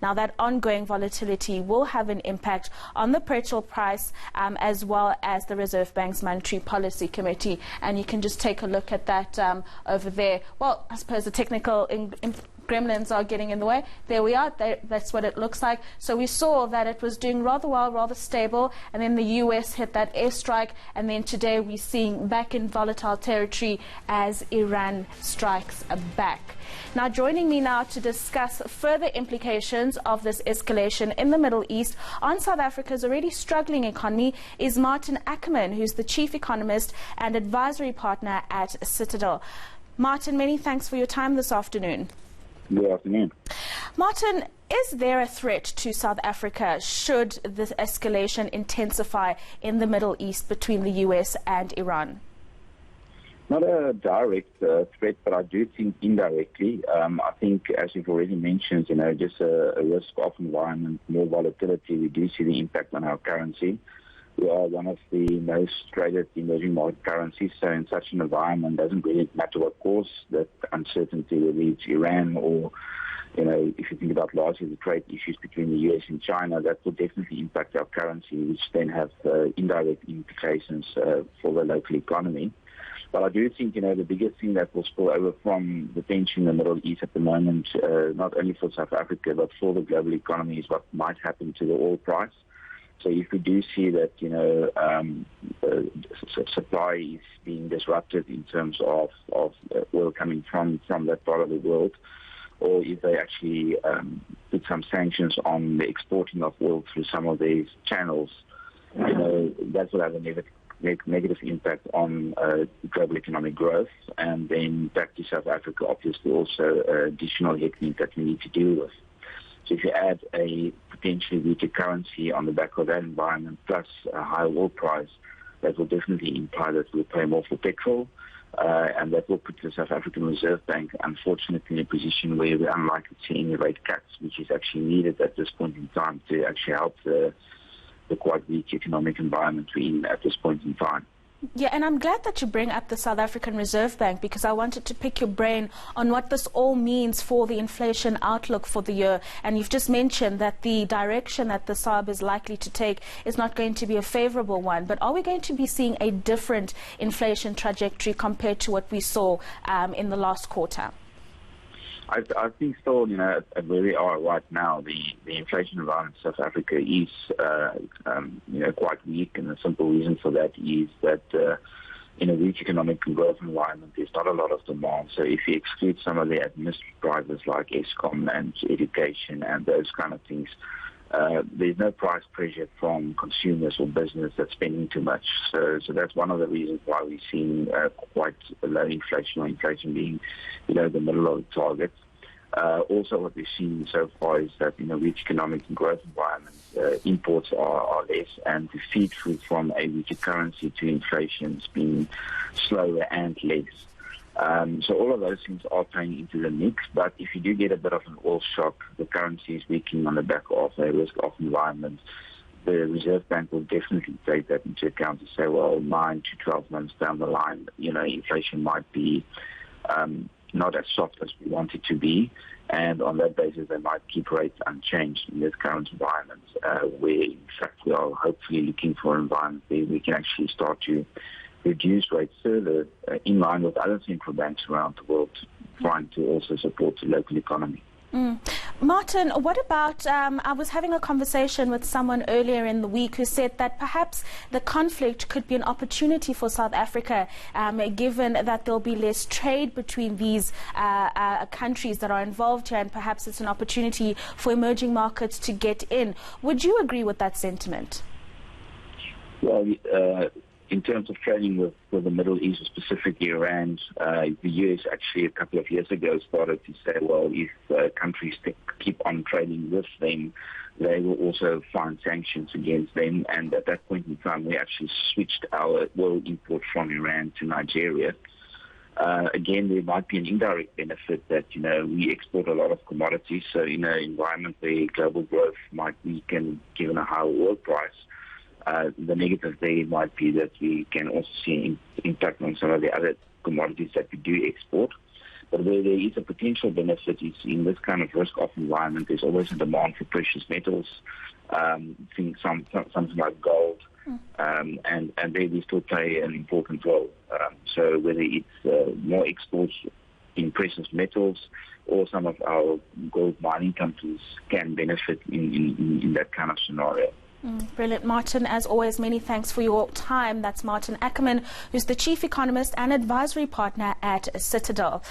Now, that ongoing volatility will have an impact on the petrol price as well as the Reserve Bank's Monetary Policy Committee. And you can just take a look at that over there. Well, I suppose the technical gremlins are getting in the way. There we are. That's what it looks like. So we saw that it was doing rather well, rather stable, and then the US hit that airstrike, and then today we're seeing back in volatile territory as Iran strikes back. Now, joining me now to discuss further implications of this escalation in the Middle East on South Africa's already struggling economy is Martin Ackerman, who's the Chief Economist and Advisory Partner at Citadel. Martin, many thanks for your time this afternoon. Good afternoon. Martin, is there a threat to South Africa should this escalation intensify in the Middle East between the US and Iran? Not a direct threat, but I do think indirectly. I think, as you've already mentioned, just a risk-off environment, more volatility, we do see the impact on our currency. We are one of the most traded emerging market currencies, so in such an environment, it doesn't really matter what cause that uncertainty, whether it's Iran or, if you think about largely the trade issues between the US and China, that will definitely impact our currency, which then have indirect implications for the local economy. But I do think, the biggest thing that will spill over from the tension in the Middle East at the moment, not only for South Africa, but for the global economy, is what might happen to the oil price. So if we do see that, supply is being disrupted in terms of oil coming from that part of the world, or if they actually put some sanctions on the exporting of oil through some of these channels, that will have a negative impact on global economic growth, and then back to South Africa, obviously also additional headwind that we need to deal with. So if you add a potentially weaker currency on the back of that environment, plus a high oil price, that will definitely imply that we'll pay more for petrol, and that will put the South African Reserve Bank, unfortunately, in a position where we're unlikely to see any rate cuts, which is actually needed at this point in time to actually help the quite weak economic environment we're in at this point in time. Yeah, and I'm glad that you bring up the South African Reserve Bank, because I wanted to pick your brain on what this all means for the inflation outlook for the year. And you've just mentioned that the direction that the SARB is likely to take is not going to be a favorable one. But are we going to be seeing a different inflation trajectory compared to what we saw in the last quarter? I think still, at where we are right now, the inflation environment in South Africa is, quite weak, and the simple reason for that is that in a weak economic growth environment, there's not a lot of demand. So if you exclude some of the administrative drivers like Eskom and education and those kind of things, there's no price pressure from consumers or business that's spending too much. So that's one of the reasons why we're seeing quite a low inflation, or inflation being below the middle of the target. Also, what we've seen so far is that in a weak economic and growth environment, imports are less, and the feed through from a weaker currency to inflation has been slower and less. So all of those things are playing into the mix, but if you do get a bit of an oil shock, the currency is weakening on the back of a risk-off environment, the Reserve Bank will definitely take that into account to say, well, 9 to 12 months down the line, inflation might be not as soft as we want it to be, and on that basis they might keep rates unchanged in this current environment, where in fact we are hopefully looking for an environment where we can actually start to reduce rates further in line with other central banks around the world, trying to also support the local economy. Martin, what about, I was having a conversation with someone earlier in the week who said that perhaps the conflict could be an opportunity for South Africa, given that there'll be less trade between these countries that are involved here, and perhaps it's an opportunity for emerging markets to get in. Would you agree with that sentiment? Well, in terms of trading with the Middle East, specifically Iran, the US actually a couple of years ago started to say, well, if countries keep on trading with them, they will also find sanctions against them. And at that point in time, we actually switched our oil import from Iran to Nigeria. Again, there might be an indirect benefit that, we export a lot of commodities. So in an environment where global growth might weaken given a higher oil price, the negative there might be that we can also see an impact on some of the other commodities that we do export. But where there is a potential benefit is in this kind of risk-off environment, there's always a demand for precious metals, things something like gold, and they will still play an important role. So whether it's more exports in precious metals or some of our gold mining companies can benefit in that kind of scenario. Brilliant. Martin, as always, many thanks for your time. That's Martin Ackerman, who's the Chief Economist and Advisory Partner at Citadel.